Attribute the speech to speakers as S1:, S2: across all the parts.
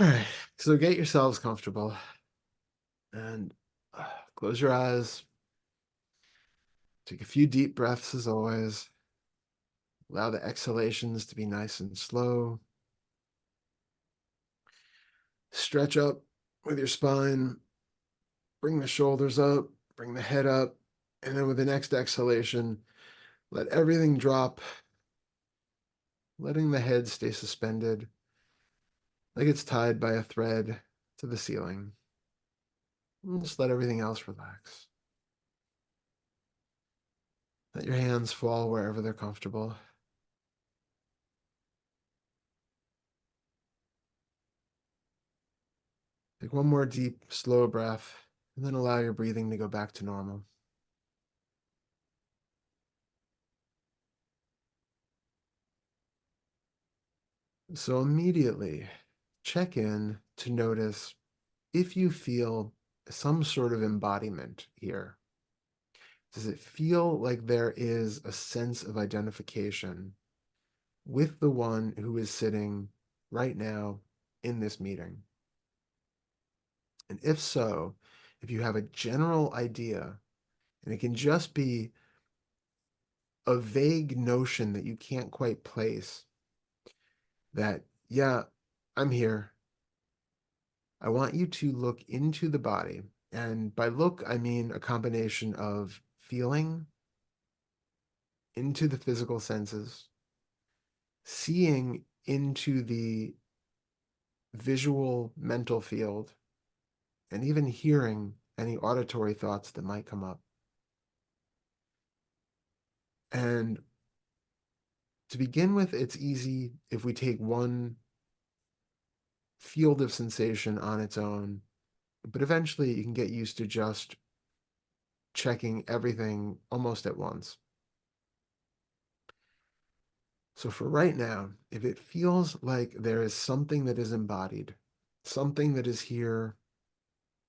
S1: All right, so get yourselves comfortable and close your eyes. Take a few deep breaths as always. Allow the exhalations to be nice and slow. Stretch up with your spine. Bring the shoulders up, bring the head up, and then with the next exhalation, let everything drop, letting the head stay suspended like it's tied by a thread to the ceiling. And just let everything else relax. Let your hands fall wherever they're comfortable. Take one more deep, slow breath, and then allow your breathing to go back to normal. So immediately check in to notice if you feel some sort of embodiment here. Does it feel like there is a sense of identification with the one who is sitting right now in this meeting? And if so, if you have a general idea, and it can just be a vague notion that you can't quite place, that, yeah, I'm here. I want you to look into the body. And by look, I mean a combination of feeling into the physical senses, seeing into the visual mental field, and even hearing any auditory thoughts that might come up. And to begin with, it's easy if we take one field of sensation on its own, but eventually you can get used to just checking everything almost at once. So for right now, if it feels like there is something that is embodied, something that is here,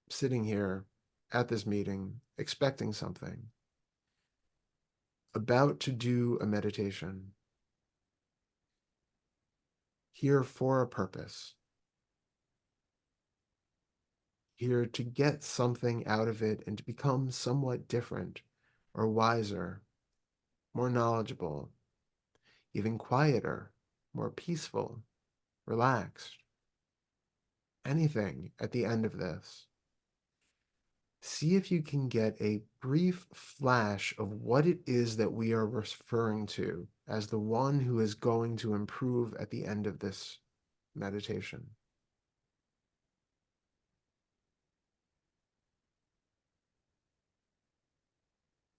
S1: sitting here at this meeting, expecting something, about to do a meditation, here for a purpose, here to get something out of it and to become somewhat different or wiser, more knowledgeable, even quieter, more peaceful, relaxed, anything at the end of this. See if you can get a brief flash of what it is that we are referring to as the one who is going to improve at the end of this meditation.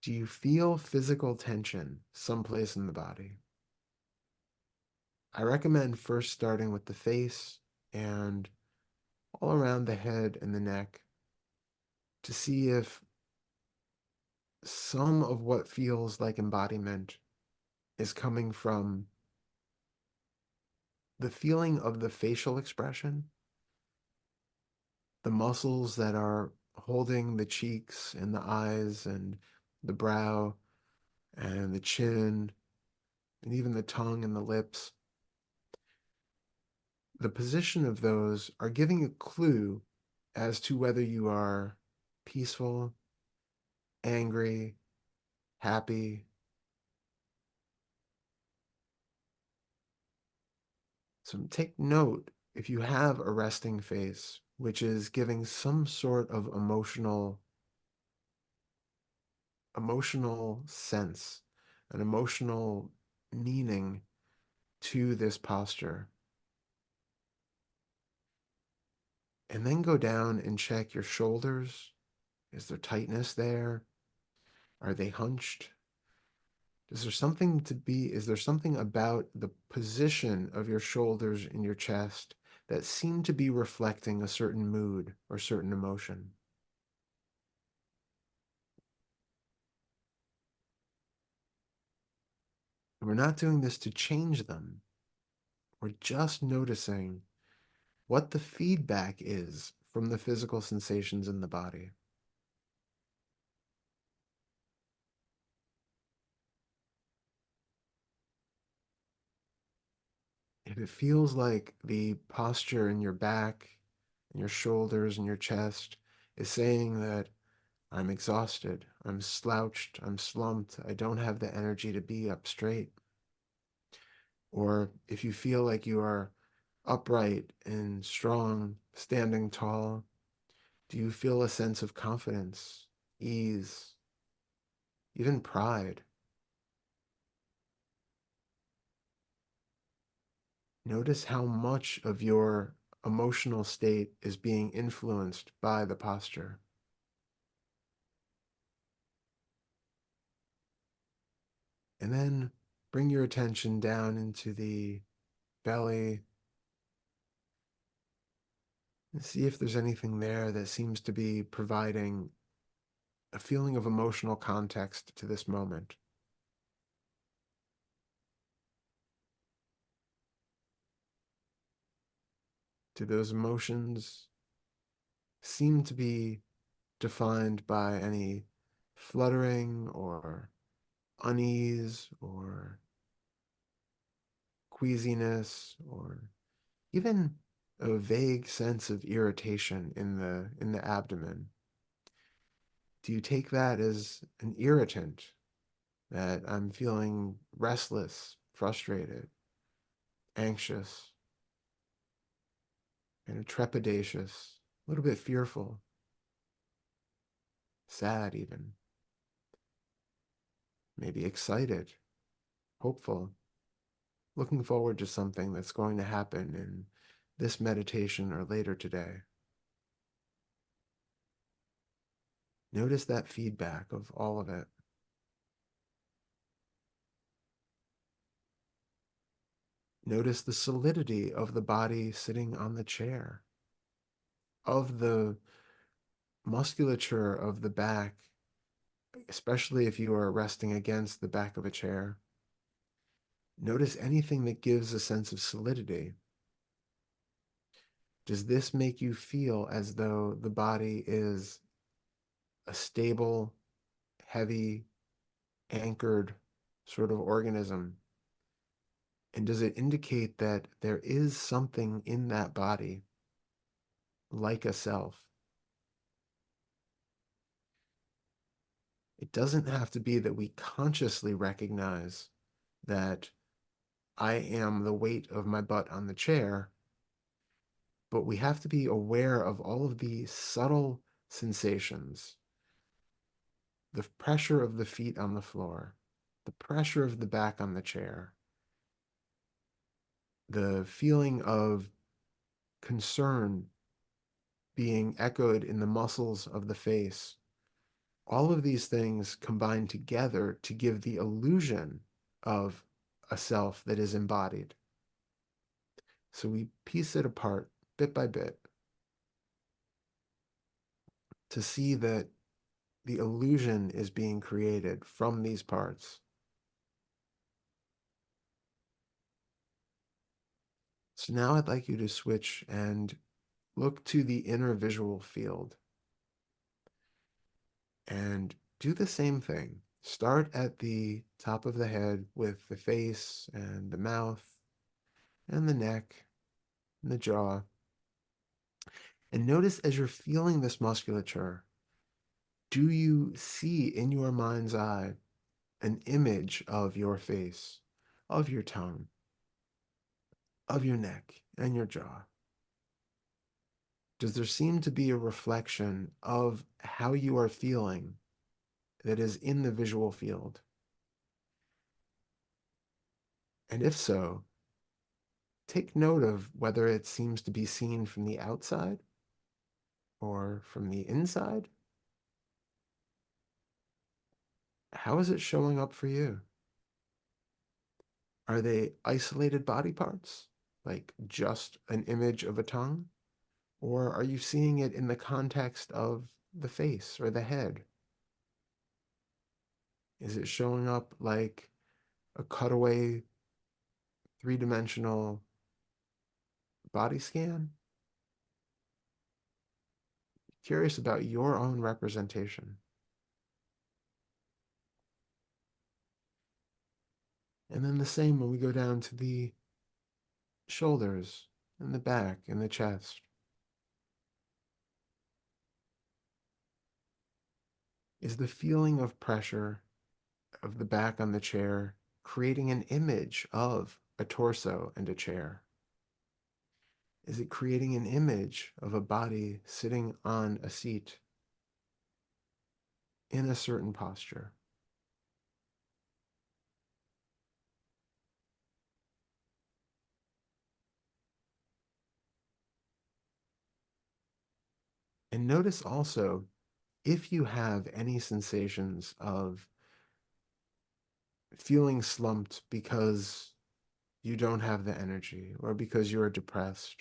S1: Do you feel physical tension someplace in the body? I recommend first starting with the face and all around the head and the neck to see if some of what feels like embodiment is coming from the feeling of the facial expression, the muscles that are holding the cheeks and the eyes and the brow and the chin and even the tongue and the lips. The position of those are giving a clue as to whether you are peaceful, angry, happy. So take note if you have a resting face, which is giving some sort of emotional sense, an emotional meaning to this posture. And then go down and check your shoulders. Is there tightness there? Are they hunched? Is there something about the position of your shoulders and your chest that seem to be reflecting a certain mood or certain emotion? And we're not doing this to change them. We're just noticing what the feedback is from the physical sensations in the body. If it feels like the posture in your back and your shoulders and your chest is saying that I'm exhausted, I'm slouched, I'm slumped, I don't have the energy to be up straight. Or if you feel like you are upright and strong, standing tall, do you feel a sense of confidence, ease, even pride? Notice how much of your emotional state is being influenced by the posture. And then bring your attention down into the belly and see if there's anything there that seems to be providing a feeling of emotional context to this moment. Do those emotions seem to be defined by any fluttering or unease or queasiness or even a vague sense of irritation in the abdomen? Do you take that as an irritant, that I'm feeling restless, frustrated, anxious, and trepidatious, a little bit fearful, sad even, maybe excited, hopeful, looking forward to something that's going to happen in this meditation or later today? Notice that feedback of all of it. Notice the solidity of the body sitting on the chair, of the musculature of the back, especially if you are resting against the back of a chair. Notice anything that gives a sense of solidity. Does this make you feel as though the body is a stable, heavy, anchored sort of organism? And does it indicate that there is something in that body like a self? It doesn't have to be that we consciously recognize that I am the weight of my butt on the chair, but we have to be aware of all of the subtle sensations: the pressure of the feet on the floor, the pressure of the back on the chair, the feeling of concern being echoed in the muscles of the face. All of these things combine together to give the illusion of a self that is embodied. So we piece it apart bit by bit to see that the illusion is being created from these parts. So now I'd like you to switch and look to the inner visual field and do the same thing. Start at the top of the head with the face and the mouth and the neck and the jaw. And notice as you're feeling this musculature, do you see in your mind's eye an image of your face, of your tongue, of your neck and your jaw? Does there seem to be a reflection of how you are feeling that is in the visual field? And if so, take note of whether it seems to be seen from the outside or from the inside. How is it showing up for you? Are they isolated body parts, like just an image of a tongue? Or are you seeing it in the context of the face or the head? Is it showing up like a cutaway three-dimensional body scan? Curious about your own representation. And then the same when we go down to the shoulders, and the back, and the chest? Is the feeling of pressure of the back on the chair creating an image of a torso and a chair? Is it creating an image of a body sitting on a seat in a certain posture? And notice also if you have any sensations of feeling slumped because you don't have the energy, or because you're depressed,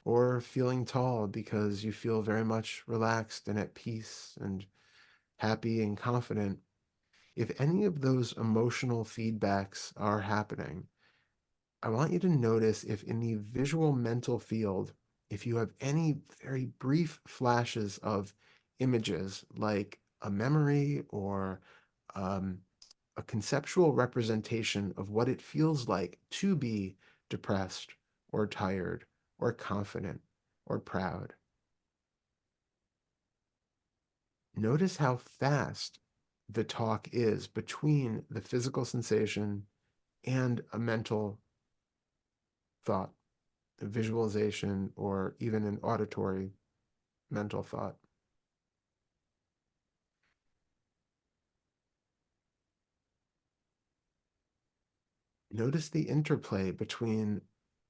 S1: or feeling tall because you feel very much relaxed and at peace and happy and confident. If any of those emotional feedbacks are happening, I want you to notice if in the visual mental field, if you have any very brief flashes of images like a memory or um, a conceptual representation of what it feels like to be depressed or tired or confident or proud. Notice how fast the talk is between the physical sensation and a mental thought, a visualization, or even an auditory mental thought. Notice the interplay between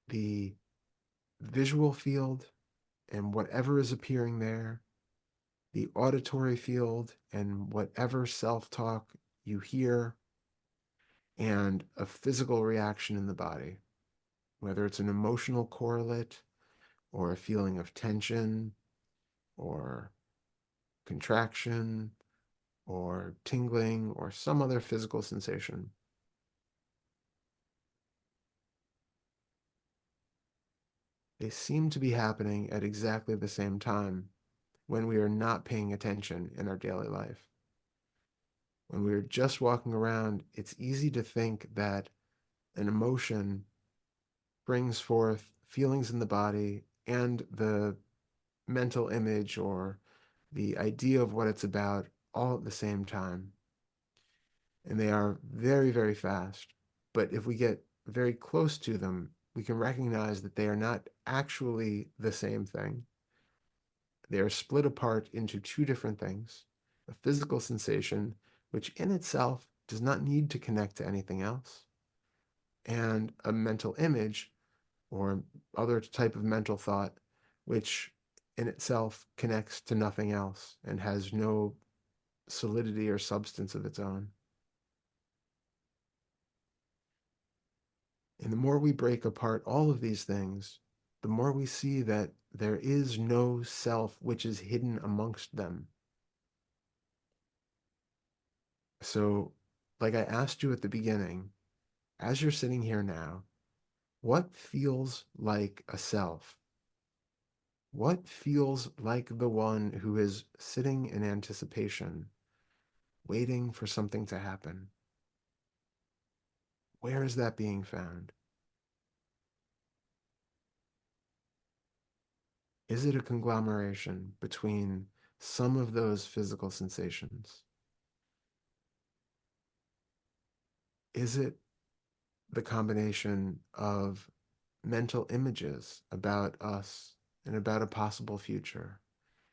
S1: the visual field and whatever is appearing there, the auditory field and whatever self-talk you hear, and a physical reaction in the body, whether it's an emotional correlate or a feeling of tension or contraction or tingling or some other physical sensation. They seem to be happening at exactly the same time when we are not paying attention in our daily life. When we are just walking around, it's easy to think that an emotion brings forth feelings in the body and the mental image or the idea of what it's about all at the same time. And they are very, very fast. But if we get very close to them, we can recognize that they are not actually the same thing. They are split apart into two different things: a physical sensation, which in itself does not need to connect to anything else, and a mental image or other type of mental thought, which in itself connects to nothing else and has no solidity or substance of its own. And the more we break apart all of these things, the more we see that there is no self which is hidden amongst them. So, like I asked you at the beginning, as you're sitting here now, what feels like a self? What feels like the one who is sitting in anticipation, waiting for something to happen? Where is that being found? Is it a conglomeration between some of those physical sensations? Is it the combination of mental images about us and about a possible future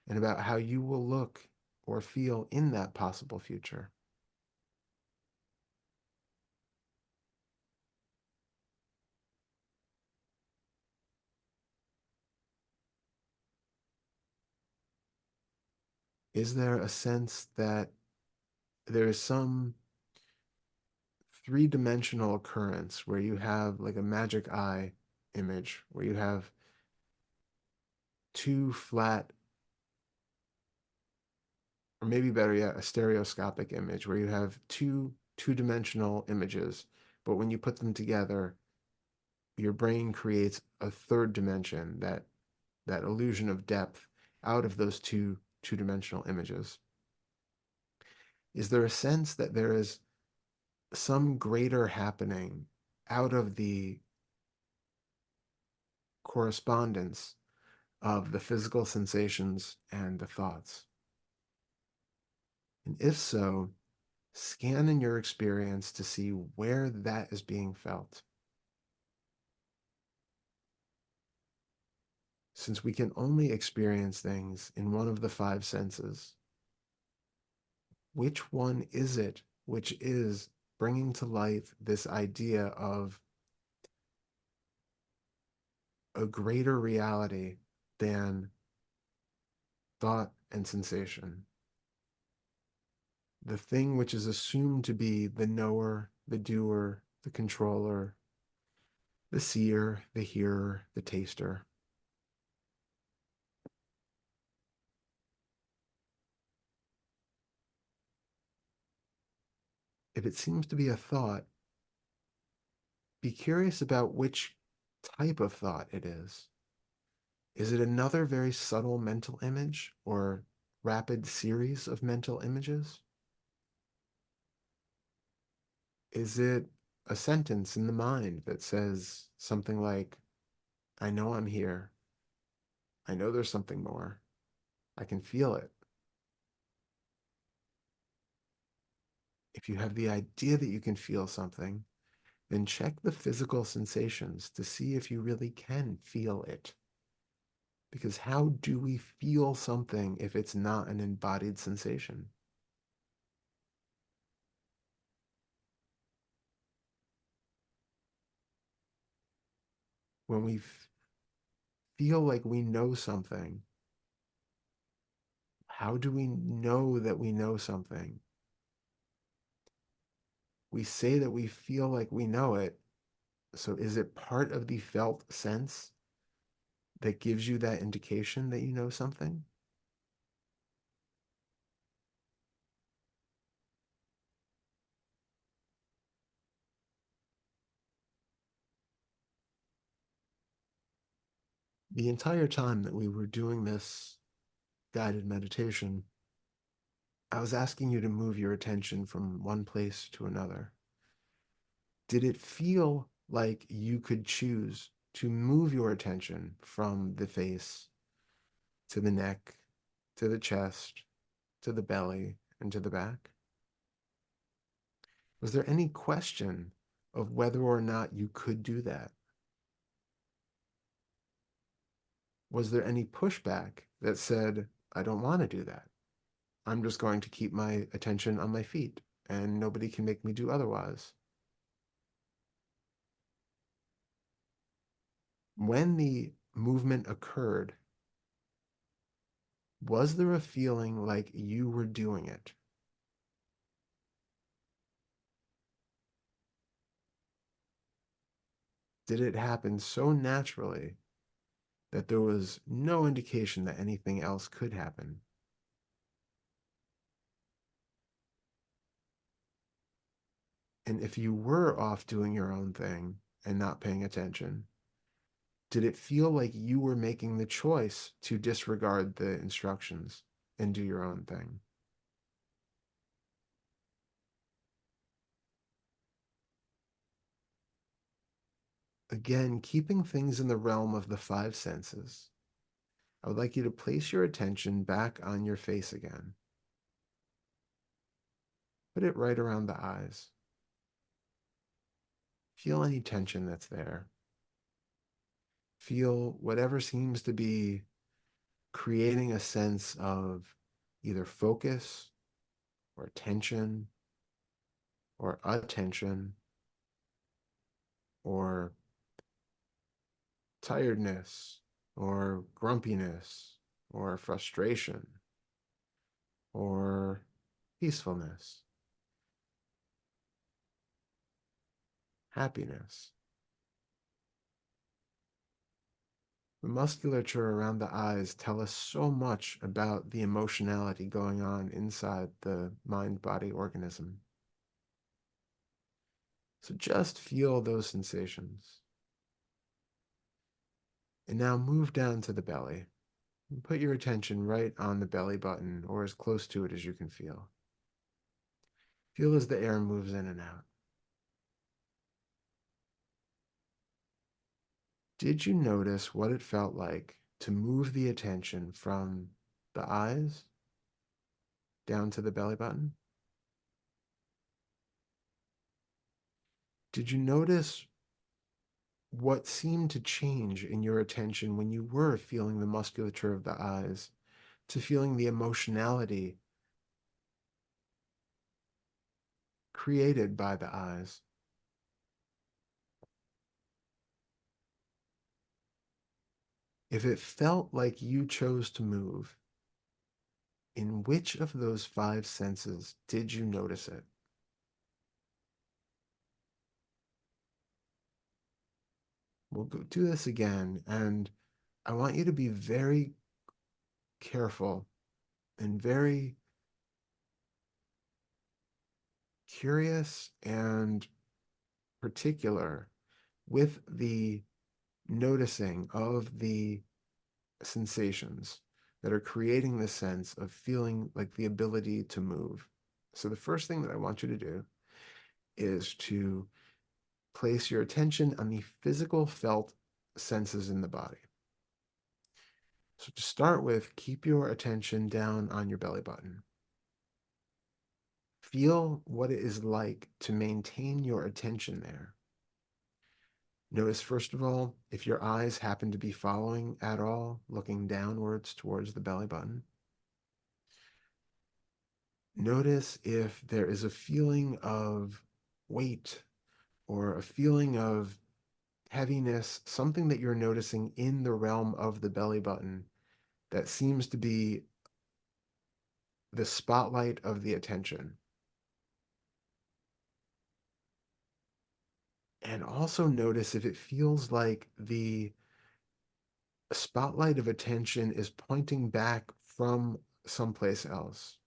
S1: and about how you will look or feel in that possible future? Is there a sense that there is some three-dimensional occurrence where you have like a magic eye image, where you have two flat, or maybe better yet, a stereoscopic image where you have two-dimensional images, but when you put them together, your brain creates a third dimension, that illusion of depth out of those two-dimensional images. Is there a sense that there is some greater happening out of the correspondence of the physical sensations and the thoughts? And if so, scan in your experience to see where that is being felt. Since we can only experience things in one of the five senses, which one is it which is bringing to life this idea of a greater reality than thought and sensation? The thing which is assumed to be the knower, the doer, the controller, the seer, the hearer, the taster. If it seems to be a thought, be curious about which type of thought it is. Is it another very subtle mental image or rapid series of mental images? Is it a sentence in the mind that says something like, I know I'm here. I know there's something more. I can feel it. If you have the idea that you can feel something, then check the physical sensations to see if you really can feel it. Because how do we feel something if it's not an embodied sensation? When we feel like we know something, how do we know that we know something? We say that we feel like we know it. So is it part of the felt sense that gives you that indication that you know something? The entire time that we were doing this guided meditation, I was asking you to move your attention from one place to another. Did it feel like you could choose to move your attention from the face to the neck, to the chest, to the belly, and to the back? Was there any question of whether or not you could do that? Was there any pushback that said, I don't want to do that? I'm just going to keep my attention on my feet and nobody can make me do otherwise. When the movement occurred, was there a feeling like you were doing it? Did it happen so naturally that there was no indication that anything else could happen? And if you were off doing your own thing and not paying attention, did it feel like you were making the choice to disregard the instructions and do your own thing? Again, keeping things in the realm of the five senses, I would like you to place your attention back on your face again. Put it right around the eyes. Feel any tension that's there. Feel whatever seems to be creating a sense of either focus or tension or attention or tiredness or grumpiness or frustration or peacefulness, happiness. The musculature around the eyes tell us so much about the emotionality going on inside the mind-body organism. So just feel those sensations. And now move down to the belly. And put your attention right on the belly button or as close to it as you can feel. Feel as the air moves in and out. Did you notice what it felt like to move the attention from the eyes down to the belly button? Did you notice what seemed to change in your attention when you were feeling the musculature of the eyes to feeling the emotionality created by the eyes? If it felt like you chose to move, in which of those five senses did you notice it? We'll go do this again, and I want you to be very careful and very curious and particular with the noticing of the sensations that are creating the sense of feeling like the ability to move. So, the first thing that I want you to do is to place your attention on the physical felt senses in the body. So, to start with, keep your attention down on your belly button. Feel what it is like to maintain your attention there. Notice, first of all, if your eyes happen to be following at all, looking downwards towards the belly button. Notice if there is a feeling of weight or a feeling of heaviness, something that you're noticing in the realm of the belly button that seems to be the spotlight of the attention. And also notice if it feels like the spotlight of attention is pointing back from someplace else.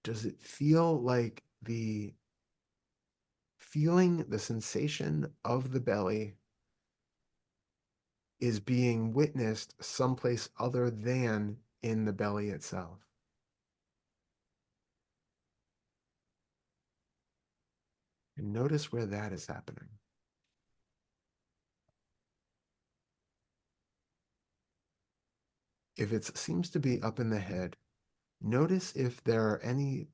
S1: Does it feel like the sensation of the belly is being witnessed someplace other than in the belly itself? And notice where that is happening. If it seems to be up in the head, notice if there are any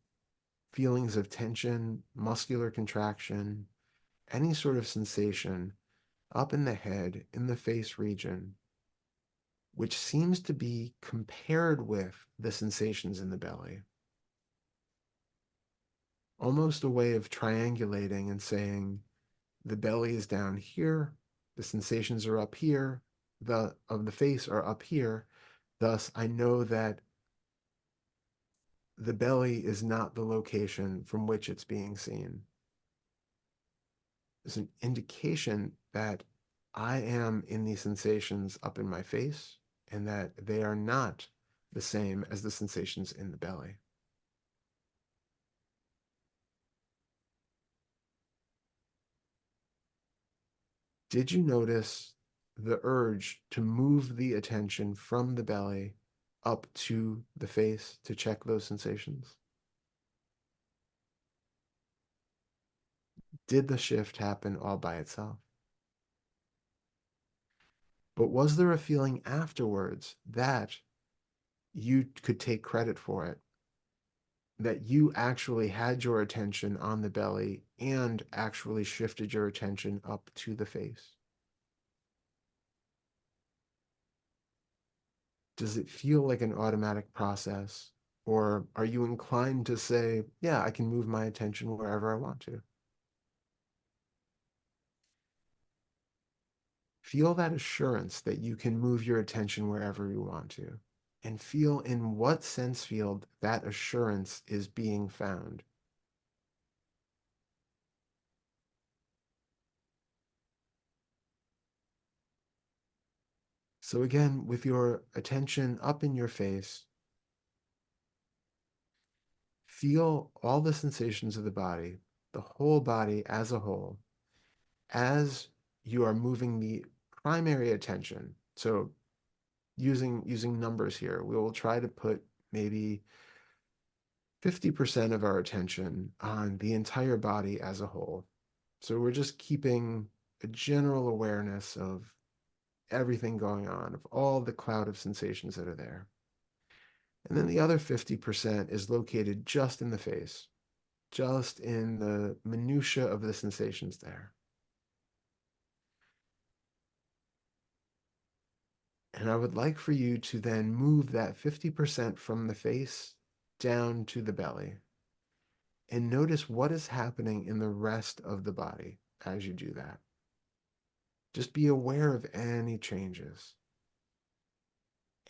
S1: feelings of tension, muscular contraction, any sort of sensation up in the head, in the face region, which seems to be compared with the sensations in the belly. Almost a way of triangulating and saying, the belly is down here, the sensations are up here, the of the face are up here. Thus, I know that the belly is not the location from which it's being seen. It's an indication that I am in these sensations up in my face and that they are not the same as the sensations in the belly. Did you notice the urge to move the attention from the belly up to the face to check those sensations? Did the shift happen all by itself? But was there a feeling afterwards that you could take credit for it, that you actually had your attention on the belly and actually shifted your attention up to the face? Does it feel like an automatic process? Or are you inclined to say, yeah, I can move my attention wherever I want to? Feel that assurance that you can move your attention wherever you want to, and feel in what sense field that assurance is being found. So again, with your attention up in your face, feel all the sensations of the body, the whole body as a whole, as you are moving the primary attention. So using numbers here, we will try to put maybe 50% of our attention on the entire body as a whole. So we're just keeping a general awareness of everything going on, of all the cloud of sensations that are there. And then the other 50% is located just in the face, just in the minutia of the sensations there. And I would like for you to then move that 50% from the face down to the belly and notice what is happening in the rest of the body as you do that. Just be aware of any changes.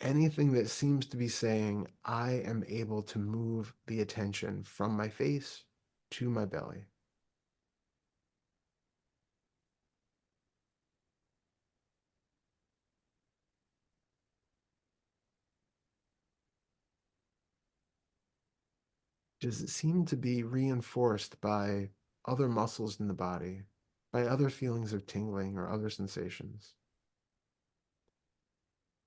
S1: Anything that seems to be saying, I am able to move the attention from my face to my belly. Does it seem to be reinforced by other muscles in the body, by other feelings of tingling or other sensations?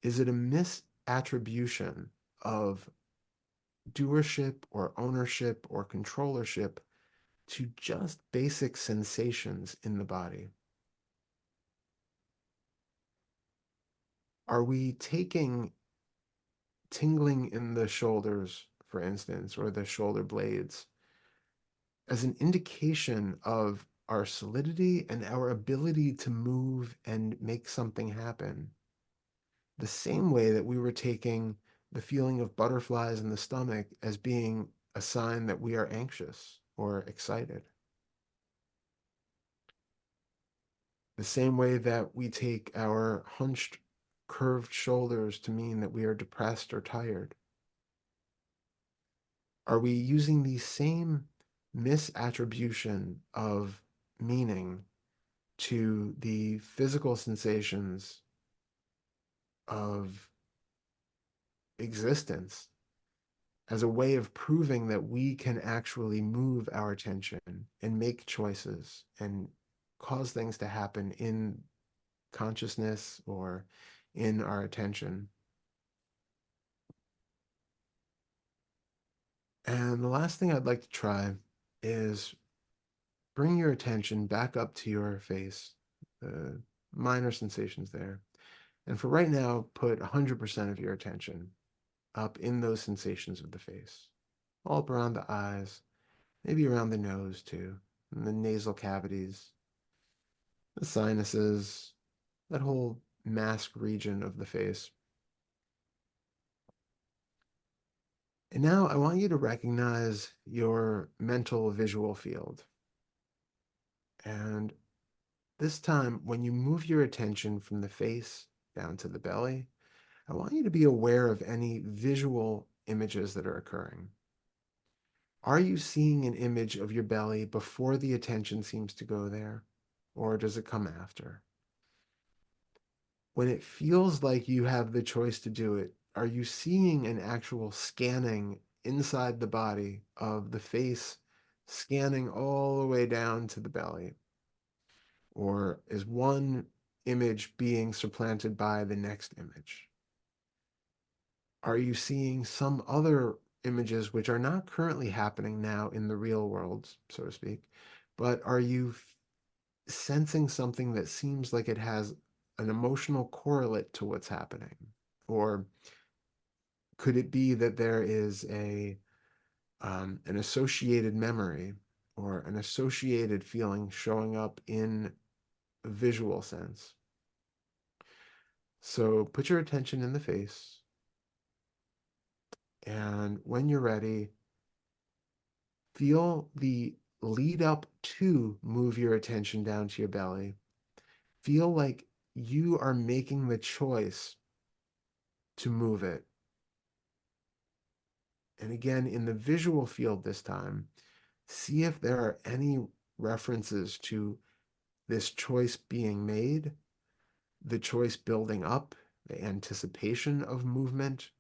S1: Is it a misattribution of doership or ownership or controllership to just basic sensations in the body? Are we taking tingling in the shoulders, for instance, or the shoulder blades as an indication of our solidity and our ability to move and make something happen? The same way that we were taking the feeling of butterflies in the stomach as being a sign that we are anxious or excited. The same way that we take our hunched, curved shoulders to mean that we are depressed or tired. Are we using the same misattribution of meaning to the physical sensations of existence as a way of proving that we can actually move our attention and make choices and cause things to happen in consciousness or in our attention? And the last thing I'd like to try is bring your attention back up to your face, the minor sensations there. And for right now, put 100% of your attention up in those sensations of the face, all up around the eyes, maybe around the nose too, and the nasal cavities, the sinuses, that whole mask region of the face. And now I want you to recognize your mental visual field. And this time, when you move your attention from the face down to the belly, I want you to be aware of any visual images that are occurring. Are you seeing an image of your belly before the attention seems to go there, or does it come after? When it feels like you have the choice to do it, are you seeing an actual scanning inside the body of the face, scanning all the way down to the belly? Or is one image being supplanted by the next image? Are you seeing some other images which are not currently happening now in the real world, so to speak, but are you sensing something that seems like it has an emotional correlate to what's happening? Or could it be that there is an associated memory or an associated feeling showing up in a visual sense? So put your attention in the face, and when you're ready, feel the lead up to move your attention down to your belly. Feel like you are making the choice to move it. And again, in the visual field this time, see if there are any references to this choice being made, the choice building up, the anticipation of movement,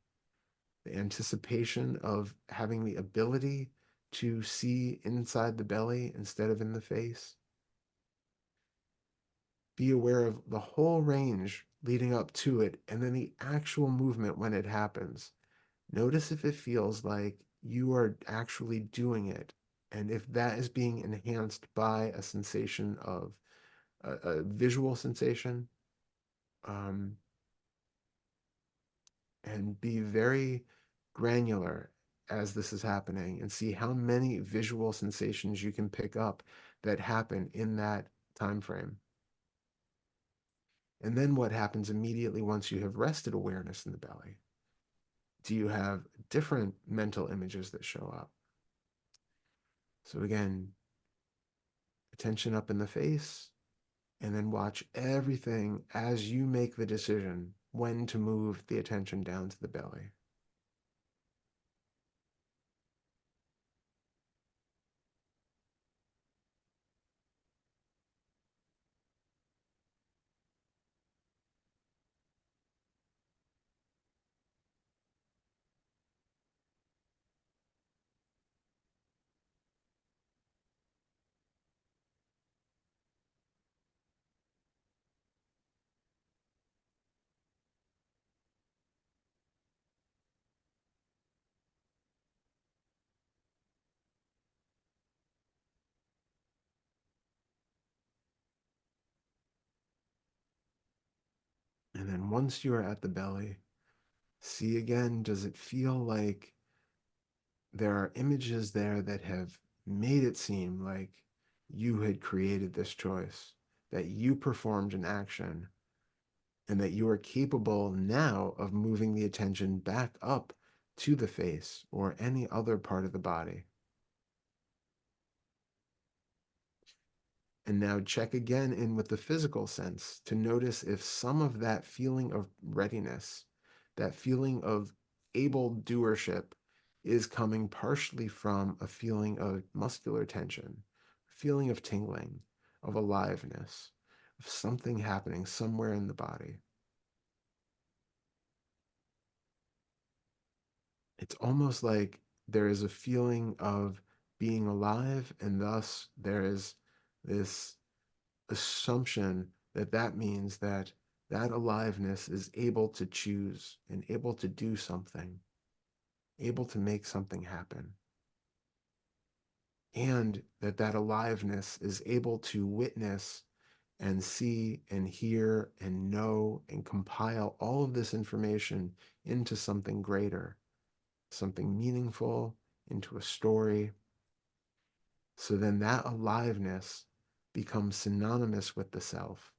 S1: the anticipation of having the ability to see inside the belly instead of in the face. Be aware of the whole range leading up to it and then the actual movement when it happens. Notice if it feels like you are actually doing it and if that is being enhanced by a sensation of a visual sensation, um, and be very granular as this is happening and see how many visual sensations you can pick up that happen in that time frame. And then what happens immediately once you have rested awareness in the belly? Do you have different mental images that show up? So again, attention up in the face, and then watch everything as you make the decision when to move the attention down to the belly. And then once you are at the belly, see again, does it feel like there are images there that have made it seem like you had created this choice, that you performed an action, and that you are capable now of moving the attention back up to the face or any other part of the body? And now check again in with the physical sense to notice if some of that feeling of readiness, that feeling of able doership, is coming partially from a feeling of muscular tension, a feeling of tingling, of aliveness, of something happening somewhere in the body. It's almost like there is a feeling of being alive, and thus there is this assumption that that means that that aliveness is able to choose and able to do something, able to make something happen, and that that aliveness is able to witness and see and hear and know and compile all of this information into something greater, something meaningful, into a story. So then that aliveness becomes synonymous with the self.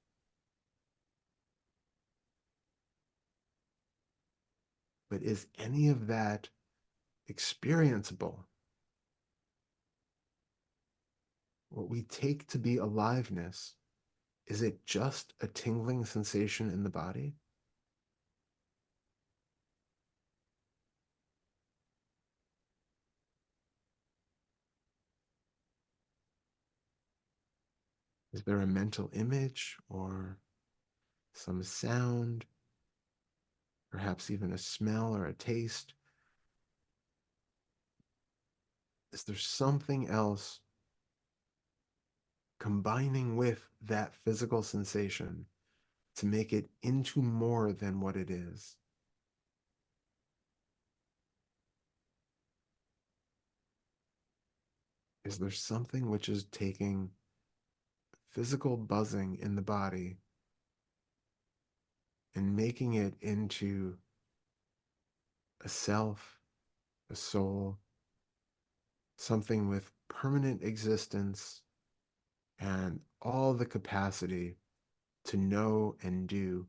S1: But is any of that experienceable? What we take to be aliveness, is it just a tingling sensation in the body? Is there a mental image or some sound, perhaps even a smell or a taste? Is there something else combining with that physical sensation to make it into more than what it is? Is there something which is taking physical buzzing in the body and making it into a self, a soul, something with permanent existence and all the capacity to know and do?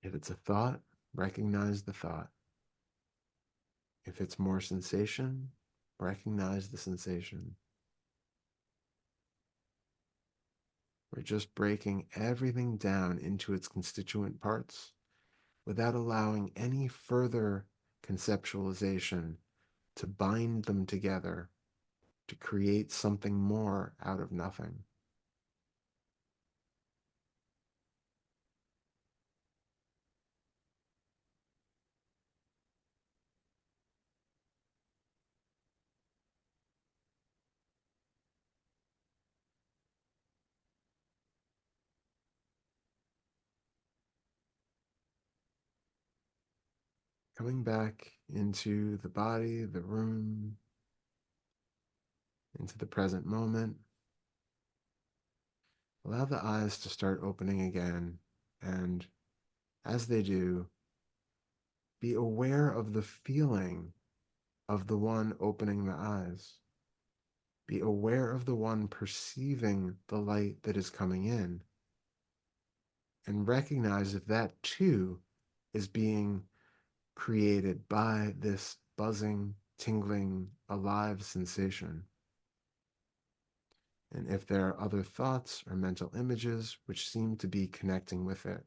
S1: If it's a thought, recognize the thought. If it's more sensation, recognize the sensation. We're just breaking everything down into its constituent parts without allowing any further conceptualization to bind them together to create something more out of nothing. Coming back into the body, the room, into the present moment. Allow the eyes to start opening again, and as they do, be aware of the feeling of the one opening the eyes. Be aware of the one perceiving the light that is coming in, and recognize if that too is being created by this buzzing, tingling, alive sensation. And if there are other thoughts or mental images which seem to be connecting with it.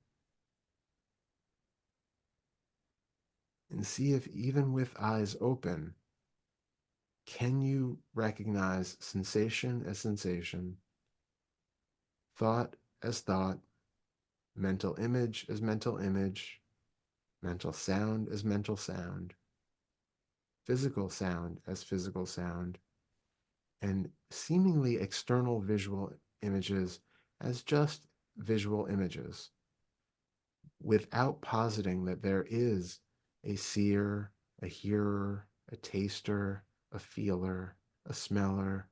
S1: And see if even with eyes open, can you recognize sensation as sensation, thought as thought, mental image as mental image, mental sound as mental sound, physical sound as physical sound, and seemingly external visual images as just visual images, without positing that there is a seer, a hearer, a taster, a feeler, a smeller,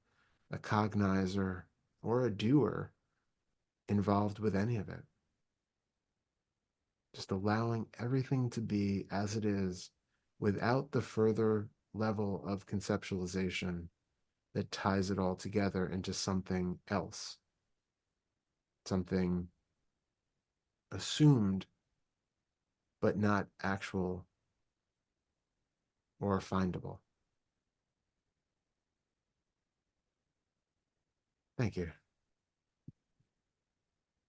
S1: a cognizer, or a doer involved with any of it. Just allowing everything to be as it is without the further level of conceptualization that ties it all together into something else, something assumed but not actual or findable. Thank you.